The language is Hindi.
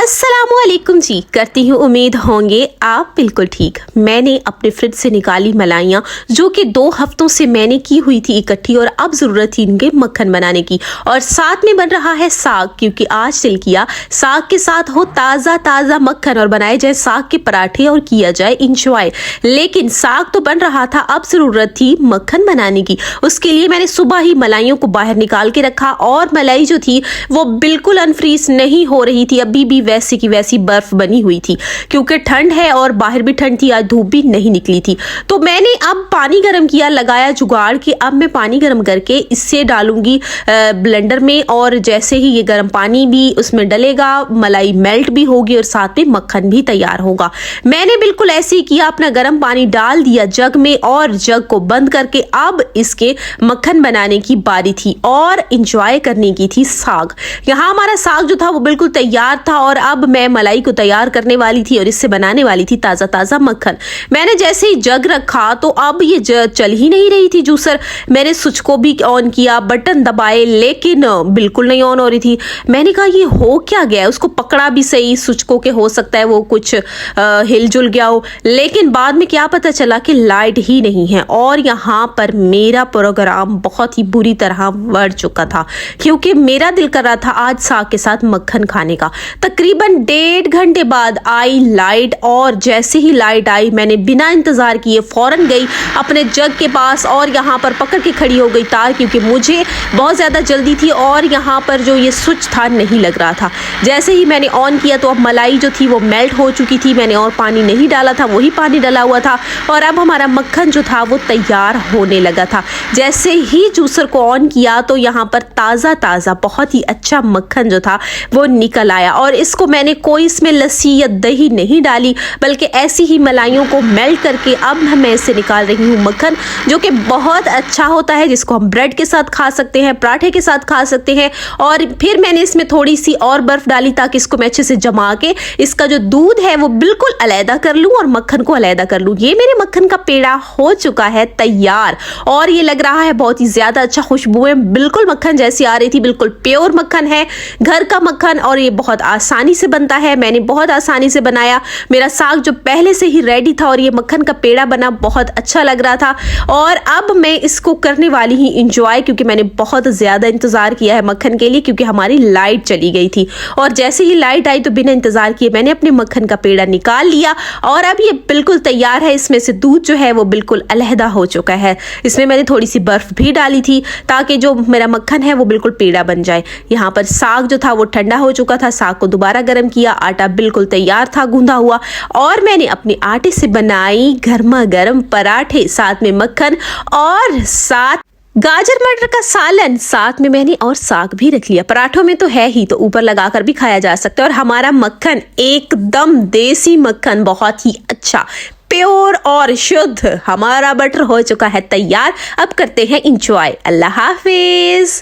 अस्सलामुअलैकुम जी, करती हूँ उम्मीद होंगे आप बिल्कुल ठीक। मैंने अपने फ्रिज से निकाली मलाइयाँ जो कि 2 हफ्तों से मैंने की हुई थी इकट्ठी, और अब ज़रूरत थी इनके मक्खन बनाने की। और साथ में बन रहा है साग, क्योंकि आज दिल किया साग के साथ हो ताज़ा ताज़ा मक्खन और बनाए जाए साग के पराठे और किया जाए इंजॉय। लेकिन साग तो बन रहा था, अब ज़रूरत थी मक्खन बनाने की। उसके लिए मैंने सुबह ही मलाइयों को बाहर निकाल के रखा, और मलाई जो थी वो बिल्कुल अनफ्रीज नहीं हो रही थी, अभी भी वैसी की वैसी बर्फ बनी हुई थी, क्योंकि ठंड है और बाहर भी ठंड थी, आज धूप भी नहीं निकली थी। तो मैंने अब पानी गर्म किया, लगाया जुगाड़ कि अब मैं पानी गर्म करके इससे डालूंगी ब्लेंडर में, और जैसे ही ये गर्म पानी भी उसमें डलेगा, मलाई मेल्ट भी होगी और साथ में मक्खन भी तैयार होगा। मैंने बिल्कुल ऐसे ही किया, अपना गर्म पानी डाल दिया जग में और जग को बंद करके अब इसके मक्खन बनाने की बारी थी और इंजॉय करने की थी साग। यहाँ हमारा साग जो था वो बिल्कुल तैयार था, और अब मैं मलाई को तैयार करने वाली थी और इससे बनाने वाली थी ताज़ा ताज़ा मक्खन। मैंने जैसे ही जग रखा तो अब ये चल ही नहीं रही थी जूसर। मैंने स्विच को भी ऑन किया, बटन दबाए, लेकिन बिल्कुल नहीं ऑन हो रही थी। मैंने कहा ये हो क्या गया, उसको पकड़ा भी सही स्विच को, के हो सकता है वो कुछ हिलजुल गया हो, लेकिन बाद में क्या पता चला कि लाइट ही नहीं है। और यहाँ पर मेरा प्रोग्राम बहुत ही बुरी तरह बढ़ चुका था, क्योंकि मेरा दिल कर रहा था आज साग के साथ मक्खन खाने का। तकरीबन 1.5 घंटे बाद आई लाइट, और जैसे ही लाइट आई मैंने बिना इंतजार किए फौरन गई अपने जग के पास और यहाँ पर पकड़ के खड़ी हो गई तार, क्योंकि मुझे बहुत ज़्यादा जल्दी थी और यहाँ पर जो ये स्विच था नहीं लग रहा था। जैसे ही मैंने ऑन किया तो अब मलाई जो थी वो मेल्ट हो चुकी थी, मैंने और पानी नहीं डाला था, वही पानी डाला हुआ था, और अब हमारा मक्खन जो था वो तैयार होने लगा था। जैसे ही जूसर को ऑन किया तो यहाँ पर ताज़ा ताज़ा बहुत ही अच्छा मक्खन जो था वो निकल आया, और इसको मैंने कोई इसमें लस्सी या दही नहीं डाली, बल्कि ऐसी ही मलाइयों को मेल्ट करके अब मैं इससे निकाल रही हूँ मक्खन, जो कि बहुत अच्छा होता है, जिसको हम ब्रेड के साथ खा सकते हैं, पराठे के साथ खा सकते हैं। और फिर मैंने इसमें थोड़ी सी और बर्फ डाली ताकि इसको मैं अच्छे से जमा के इसका जो दूध है वो बिल्कुल अलहदा कर लूँ और मक्खन को अलहदा कर लूँ। ये मेरे मक्खन का पेड़ा हो चुका है तैयार, और ये लग रहा है बहुत ही ज्यादा अच्छा, खुशबुएं बिल्कुल मक्खन जैसी आ रही थी, बिल्कुल प्योर मक्खन है, घर का मक्खन, और ये बहुत आसानी से बनता है। मैंने बहुत आसानी से बनाया, मेरा साग जो पहले से ही रेडी था और ये मक्खन का पेड़ा बना बहुत अच्छा लग रहा था। और अब मैं इसको करने वाली ही इंजॉय, क्योंकि मैंने बहुत ज्यादा इंतजार किया है मक्खन के लिए, क्योंकि हमारी लाइट चली गई थी। और जैसे ही लाइट आई तो बिना इंतजार किए मैंने अपने मक्खन का पेड़ा निकाल लिया, और अब ये बिल्कुल तैयार है। इसमें से दूध जो है वो बिल्कुल अलहदा हो चुका है। इसमें मैंने थोड़ी सी बर्फ भी डाली थी ताकि जो मेरा मक्खन है वो बिल्कुल पेड़ा बन जाए। यहाँ पर साग जो था वो ठंडा हो चुका था, साग को दोबारा गर्म किया, आटा बिल्कुल तैयार था गूंदा हुआ, और मैंने अपने आटे से बनाई गर्मा गर्म पराठे, साथ में मक्खन और साथ गाजर मटर का सालन, साथ में मैंने और साग भी रख लिया। पराठों में तो है ही, तो ऊपर लगाकर भी खाया जा सकता है। और हमारा मक्खन एकदम देसी मक्खन, बहुत ही अच्छा प्योर और शुद्ध हमारा बटर हो चुका है तैयार। अब करते हैं इंजॉय। अल्लाह हाफिज।